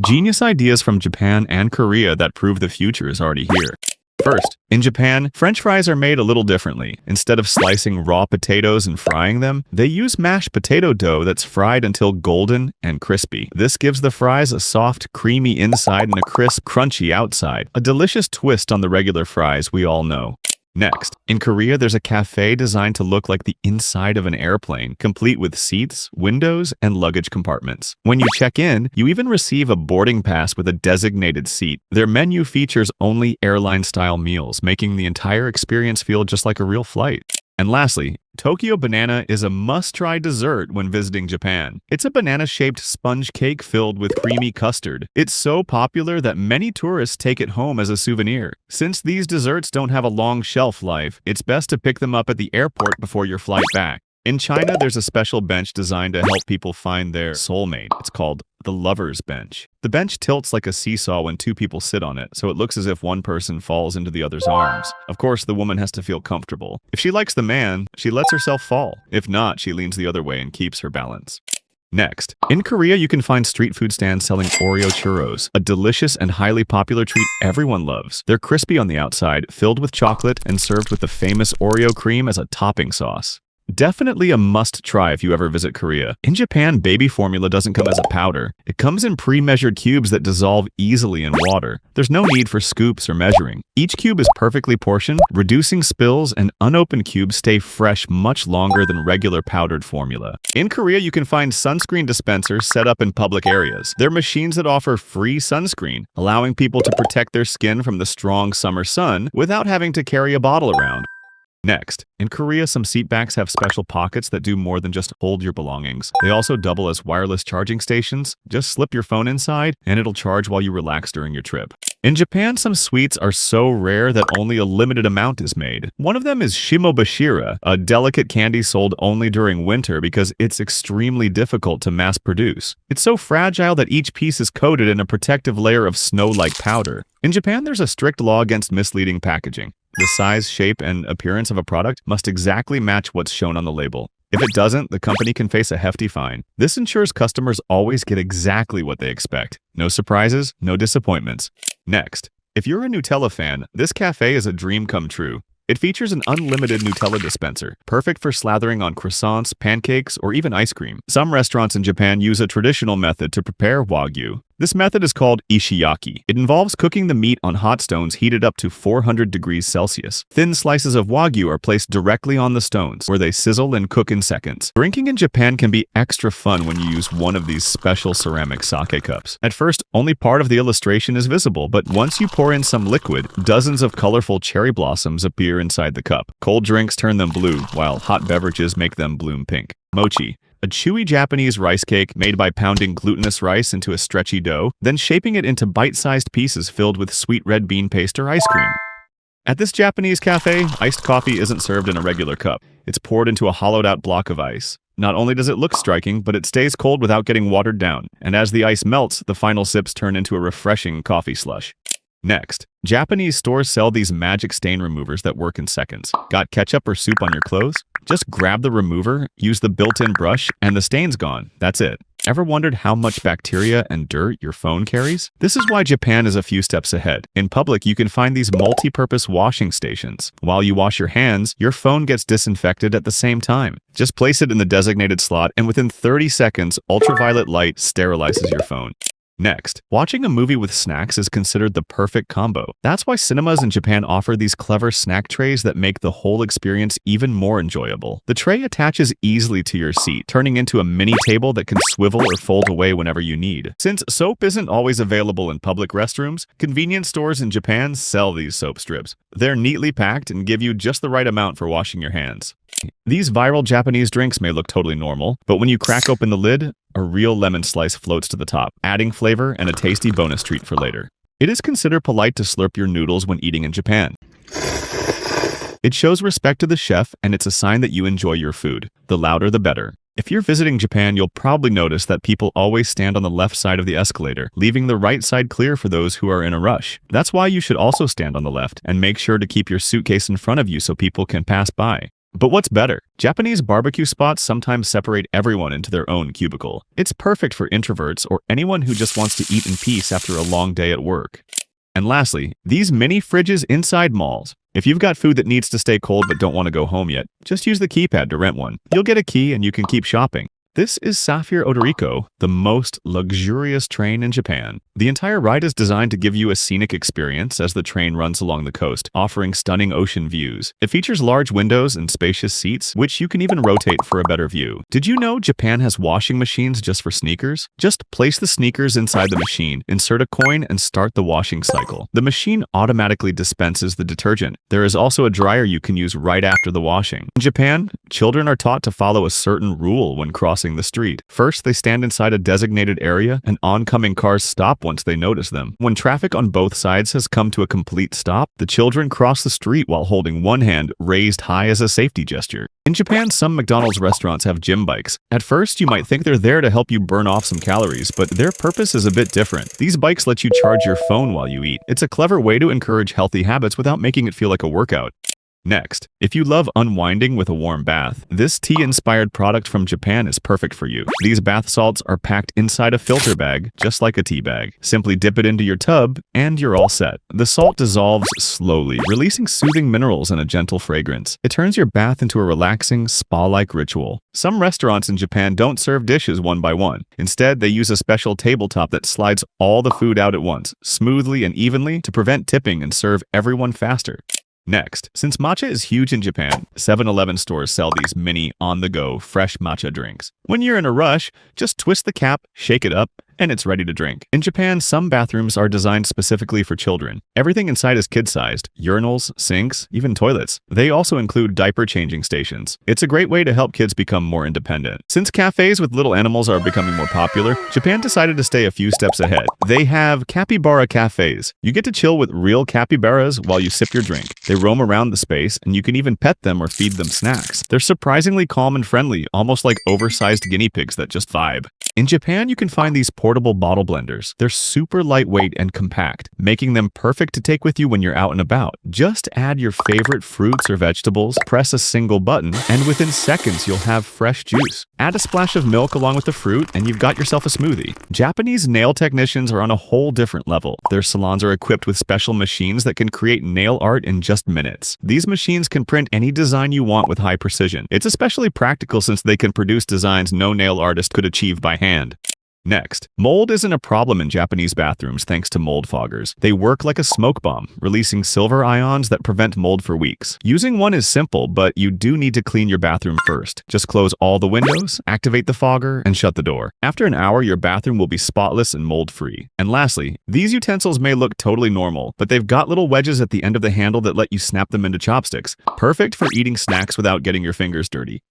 Genius ideas from Japan and Korea that prove the future is already here. First, in Japan, French fries are made a little differently. Instead of slicing raw potatoes and frying them, they use mashed potato dough that's fried until golden and crispy. This gives the fries a soft, creamy inside and a crisp, crunchy outside. A delicious twist on the regular fries we all know. Next, in Korea, there's a cafe designed to look like the inside of an airplane, complete with seats, windows, and luggage compartments. When you check in, you even receive a boarding pass with a designated seat. Their menu features only airline-style meals, making the entire experience feel just like a real flight. And lastly, Tokyo banana is a must-try dessert when visiting Japan. It's a banana-shaped sponge cake filled with creamy custard. It's so popular that many tourists take it home as a souvenir. Since these desserts don't have a long shelf life, it's best to pick them up at the airport before your flight back. In China, there's a special bench designed to help people find their soulmate. It's called the lover's bench. The bench tilts like a seesaw when two people sit on it, so it looks as if one person falls into the other's arms. Of course, the woman has to feel comfortable. If she likes the man, she lets herself fall. If not, she leans the other way and keeps her balance. Next, in Korea, you can find street food stands selling Oreo churros, a delicious and highly popular treat everyone loves. They're crispy on the outside, filled with chocolate, and served with the famous Oreo cream as a topping sauce. Definitely a must-try if you ever visit Korea. In Japan, baby formula doesn't come as a powder. It comes in pre-measured cubes that dissolve easily in water. There's no need for scoops or measuring. Each cube is perfectly portioned, reducing spills, and unopened cubes stay fresh much longer than regular powdered formula. In Korea, you can find sunscreen dispensers set up in public areas. They're machines that offer free sunscreen, allowing people to protect their skin from the strong summer sun without having to carry a bottle around. Next, in Korea, some seatbacks have special pockets that do more than just hold your belongings. They also double as wireless charging stations. Just slip your phone inside, and it'll charge while you relax during your trip. In Japan, some sweets are so rare that only a limited amount is made. One of them is shimobashira, a delicate candy sold only during winter because it's extremely difficult to mass produce. It's so fragile that each piece is coated in a protective layer of snow-like powder. In Japan, there's a strict law against misleading packaging. The size, shape, and appearance of a product must exactly match what's shown on the label. If it doesn't, the company can face a hefty fine. This ensures customers always get exactly what they expect. No surprises, no disappointments. Next, if you're a Nutella fan, this cafe is a dream come true. It features an unlimited Nutella dispenser, perfect for slathering on croissants, pancakes, or even ice cream. Some restaurants in Japan use a traditional method to prepare Wagyu. This method is called ishiyaki. It involves cooking the meat on hot stones heated up to 400 degrees Celsius. Thin slices of Wagyu are placed directly on the stones, where they sizzle and cook in seconds. Drinking in Japan can be extra fun when you use one of these special ceramic sake cups. At first, only part of the illustration is visible, but once you pour in some liquid, dozens of colorful cherry blossoms appear inside the cup. Cold drinks turn them blue, while hot beverages make them bloom pink. Mochi, a chewy Japanese rice cake made by pounding glutinous rice into a stretchy dough, then shaping it into bite-sized pieces filled with sweet red bean paste or ice cream. At this Japanese cafe, iced coffee isn't served in a regular cup. It's poured into a hollowed-out block of ice. Not only does it look striking, but it stays cold without getting watered down. And as the ice melts, the final sips turn into a refreshing coffee slush. Next, Japanese stores sell these magic stain removers that work in seconds. Got ketchup or soup on your clothes? Just grab the remover, use the built-in brush, and the stain's gone. That's it. Ever wondered how much bacteria and dirt your phone carries? This is why Japan is a few steps ahead. In public, you can find these multi-purpose washing stations. While you wash your hands, your phone gets disinfected at the same time. Just place it in the designated slot, and within 30 seconds, ultraviolet light sterilizes your phone. Next, watching a movie with snacks is considered the perfect combo. That's why cinemas in Japan offer these clever snack trays that make the whole experience even more enjoyable. The tray attaches easily to your seat, turning into a mini table that can swivel or fold away whenever you need. Since soap isn't always available in public restrooms, convenience stores in Japan sell these soap strips. They're neatly packed and give you just the right amount for washing your hands. These viral Japanese drinks may look totally normal, but when you crack open the lid, a real lemon slice floats to the top, adding flavor and a tasty bonus treat for later. It is considered polite to slurp your noodles when eating in Japan. It shows respect to the chef, and it's a sign that you enjoy your food. The louder, the better. If you're visiting Japan, you'll probably notice that people always stand on the left side of the escalator, leaving the right side clear for those who are in a rush. That's why you should also stand on the left, and make sure to keep your suitcase in front of you so people can pass by. But what's better? Japanese barbecue spots sometimes separate everyone into their own cubicle. It's perfect for introverts or anyone who just wants to eat in peace after a long day at work. And lastly, these mini fridges inside malls. If you've got food that needs to stay cold but don't want to go home yet, just use the keypad to rent one. You'll get a key and you can keep shopping. This is Saphir Odoriko, the most luxurious train in Japan. The entire ride is designed to give you a scenic experience as the train runs along the coast, offering stunning ocean views. It features large windows and spacious seats, which you can even rotate for a better view. Did you know Japan has washing machines just for sneakers? Just place the sneakers inside the machine, insert a coin, and start the washing cycle. The machine automatically dispenses the detergent. There is also a dryer you can use right after the washing. In Japan, children are taught to follow a certain rule when crossing the street. First, they stand inside a designated area, and oncoming cars stop once they notice them. When traffic on both sides has come to a complete stop, the children cross the street while holding one hand raised high as a safety gesture. In Japan, some McDonald's restaurants have gym bikes. At first, you might think they're there to help you burn off some calories, but their purpose is a bit different. These bikes let you charge your phone while you eat. It's a clever way to encourage healthy habits without making it feel like a workout. Next, if you love unwinding with a warm bath, this tea-inspired product from Japan is perfect for you. These bath salts are packed inside a filter bag, just like a tea bag. Simply dip it into your tub, and you're all set. The salt dissolves slowly, releasing soothing minerals and a gentle fragrance. It turns your bath into a relaxing, spa-like ritual. Some restaurants in Japan don't serve dishes one by one. Instead, they use a special tabletop that slides all the food out at once, smoothly and evenly, to prevent tipping and serve everyone faster. Next, since matcha is huge in Japan, 7-Eleven stores sell these mini, on-the-go, fresh matcha drinks. When you're in a rush, just twist the cap, shake it up, and it's ready to drink. In Japan, some bathrooms are designed specifically for children. Everything inside is kid-sized: urinals, sinks, even toilets. They also include diaper changing stations. It's a great way to help kids become more independent. Since cafes with little animals are becoming more popular, Japan decided to stay a few steps ahead. They have capybara cafes. You get to chill with real capybaras while you sip your drink. They roam around the space, and you can even pet them or feed them snacks. They're surprisingly calm and friendly, almost like oversized guinea pigs that just vibe. In Japan, you can find these portable bottle blenders. They're super lightweight and compact, making them perfect to take with you when you're out and about. Just add your favorite fruits or vegetables, press a single button, and within seconds you'll have fresh juice. Add a splash of milk along with the fruit, and you've got yourself a smoothie. Japanese nail technicians are on a whole different level. Their salons are equipped with special machines that can create nail art in just minutes. These machines can print any design you want with high precision. It's especially practical since they can produce designs no nail artist could achieve by hand. Next, mold isn't a problem in Japanese bathrooms thanks to mold foggers. They work like a smoke bomb, releasing silver ions that prevent mold for weeks. Using one is simple, but you do need to clean your bathroom first. Just close all the windows, activate the fogger, and shut the door. After an hour, your bathroom will be spotless and mold-free. And lastly, these utensils may look totally normal, but they've got little wedges at the end of the handle that let you snap them into chopsticks. Perfect for eating snacks without getting your fingers dirty.